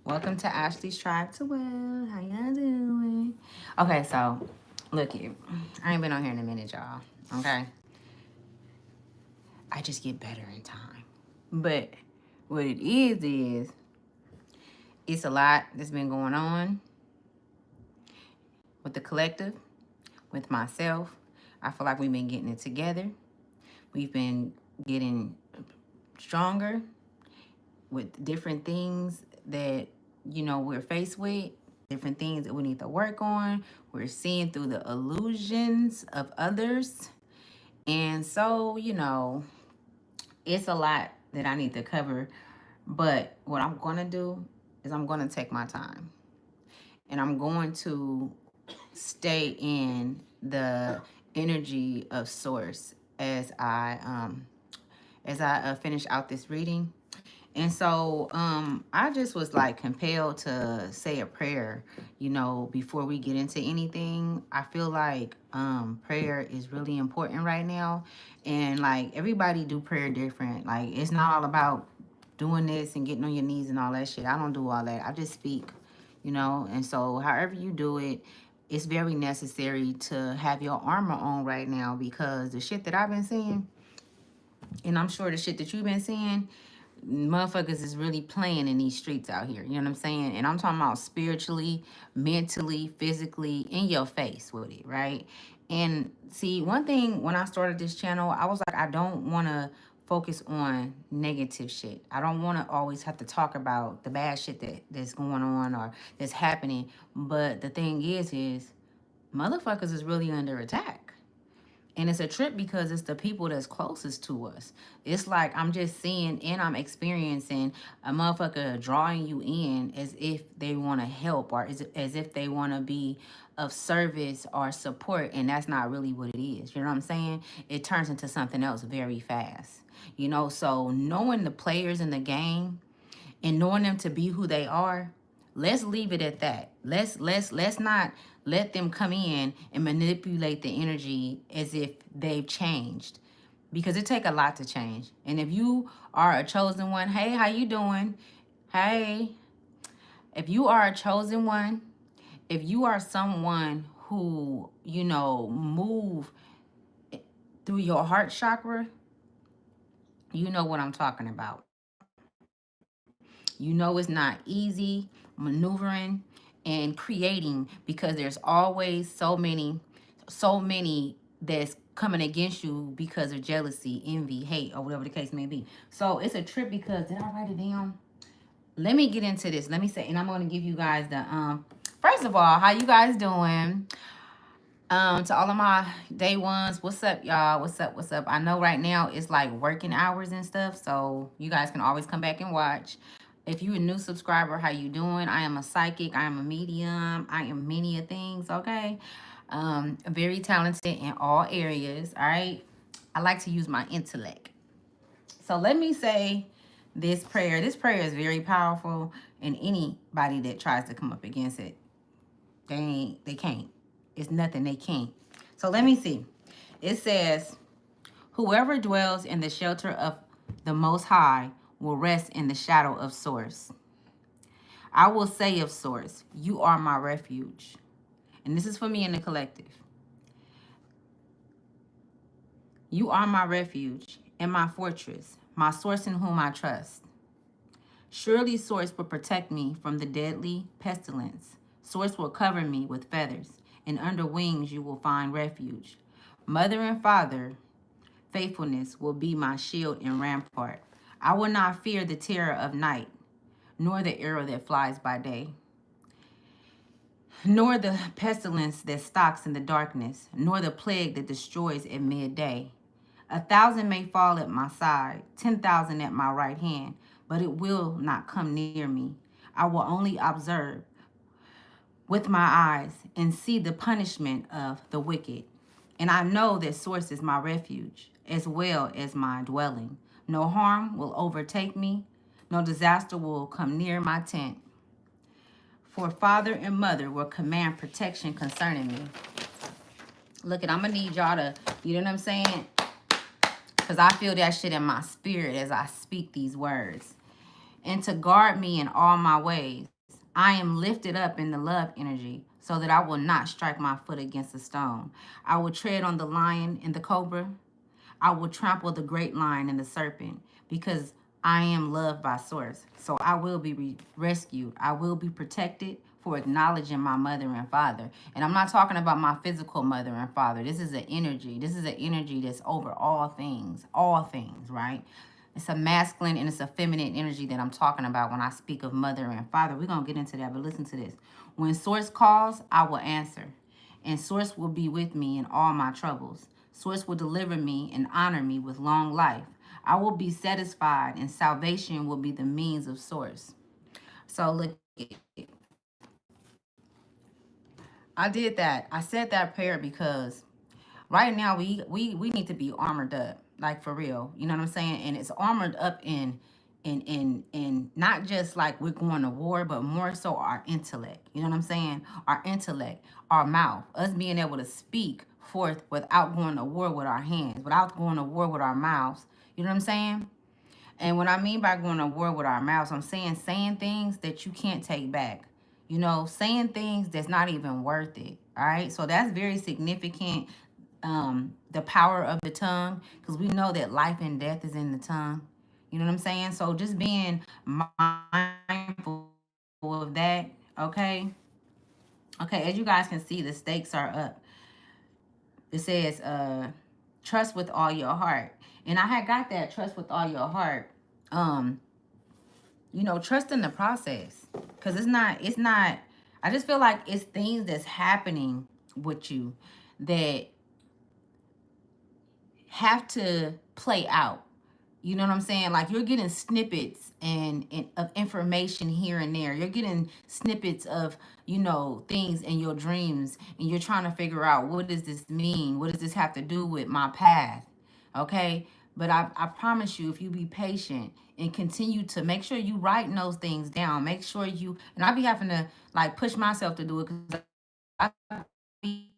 Welcome to Ashley's Tribe to Well. How y'all doing? Okay, so look here. I ain't been on here in a minute, y'all. Okay? I just get better in time. But what it is it's a lot that's been going on with the collective, with myself. I feel like we've been getting it together. We've been getting stronger with different things that, we're faced with, different things that we need to work on. We're seeing through the illusions of others. And so, it's a lot that I need to cover. But what I'm going to do is I'm going to take my time. And I'm going to stay in the energy of source as I finish out this reading. And so I just was like compelled to say a prayer, before we get into anything. I feel like prayer is really important right now. And like everybody do prayer different. Like it's not all about doing this and getting on your knees and all that shit. I don't do all that. I just speak, And so however you do it, it's very necessary to have your armor on right now, because the shit that I've been seeing, and I'm sure the shit that you've been seeing, motherfuckers is really playing in these streets out here. You know what I'm saying? And I'm talking about spiritually, mentally, physically, in your face with it, right? And see, one thing when I started this channel, I was like, I don't want to focus on negative shit. I don't want to always have to talk about the bad shit that's going on or that's happening. But the thing is motherfuckers is really under attack. And it's a trip because it's the people that's closest to us. It's like I'm just seeing and I'm experiencing a motherfucker drawing you in as if they want to help, or as if they want to be of service or support. And that's not really what it is. You know what I'm saying? It turns into something else very fast. So knowing the players in the game and knowing them to be who they are, let's leave it at that. Let's not let them come in and manipulate the energy as if they've changed, because it take a lot to change. And if you are a chosen one, hey, how you doing? Hey, if you are a chosen one, if you are someone who, move through your heart chakra, you know what I'm talking about. It's not easy maneuvering and creating, because there's always so many that's coming against you because of jealousy, envy, hate, or whatever the case may be. So it's a trip because, did I write it down? Let me get into this. Let me say, and I'm going to give you guys the, first of all, how you guys doing? To all of my day ones, what's up, y'all? What's up? I know right now it's like working hours and stuff, so you guys can always come back and watch. If you're a new subscriber, how you doing? I am a psychic, I am a medium, I am many a things, okay? Very talented in all areas, all right? I like to use my intellect. So let me say this prayer. This prayer is very powerful, and anybody that tries to come up against it, they can't. It's nothing they can't. So let me see. It says, whoever dwells in the shelter of the Most High will rest in the shadow of Source. I will say of Source, you are my refuge. And this is for me in the collective. You are my refuge and my fortress, my source in whom I trust. Surely Source will protect me from the deadly pestilence. Source will cover me with feathers, and under wings you will find refuge. Mother and Father, faithfulness will be my shield and rampart. I will not fear the terror of night, nor the arrow that flies by day, nor the pestilence that stalks in the darkness, nor the plague that destroys at midday. 1,000 may fall at my side, 10,000 at my right hand, but it will not come near me. I will only observe with my eyes and see the punishment of the wicked. And I know that Source is my refuge, as well as my dwelling. No harm will overtake me. No disaster will come near my tent. For father and mother will command protection concerning me. Look, I'm going to need y'all to, you know what I'm saying? Because I feel that shit in my spirit as I speak these words. And to guard me in all my ways. I am lifted up in the love energy so that I will not strike my foot against a stone. I will tread on the lion and the cobra. I will trample the great lion and the serpent because I am loved by source. So I will be rescued. I will be protected for acknowledging my mother and father. And I'm not talking about my physical mother and father. This is an energy. This is an energy that's over all things, right? It's a masculine and it's a feminine energy that I'm talking about when I speak of mother and father. We're going to get into that, but listen to this. When source calls, I will answer. And source will be with me in all my troubles. Source will deliver me and honor me with long life. I will be satisfied and salvation will be the means of source. So look, I did that. I said that prayer because right now we need to be armored up, like for real. You know what I'm saying? And it's armored up in not just like we're going to war, but more so our intellect. You know what I'm saying? Our intellect, our mouth, us being able to speak forth without going to war with our hands, without going to war with our mouths. You know what I'm saying? And what I mean by going to war with our mouths, I'm saying things that you can't take back. You know, saying things that's not even worth it. All right. So that's very significant. The power of the tongue, because we know that life and death is in the tongue. You know what I'm saying? So just being mindful of that. Okay. Okay. As you guys can see, the stakes are up. It says, trust with all your heart. And I had got that trust with all your heart. Um, trust in the process. Cause it's not, I just feel like it's things that's happening with you that have to play out. You know what I'm saying? Like you're getting snippets and of information here and there. You're getting snippets of, things in your dreams, and you're trying to figure out, what does this mean? What does this have to do with my path? Okay? But I promise you, if you be patient and continue to make sure you writing those things down, make sure you, and I be having to like push myself to do it because I be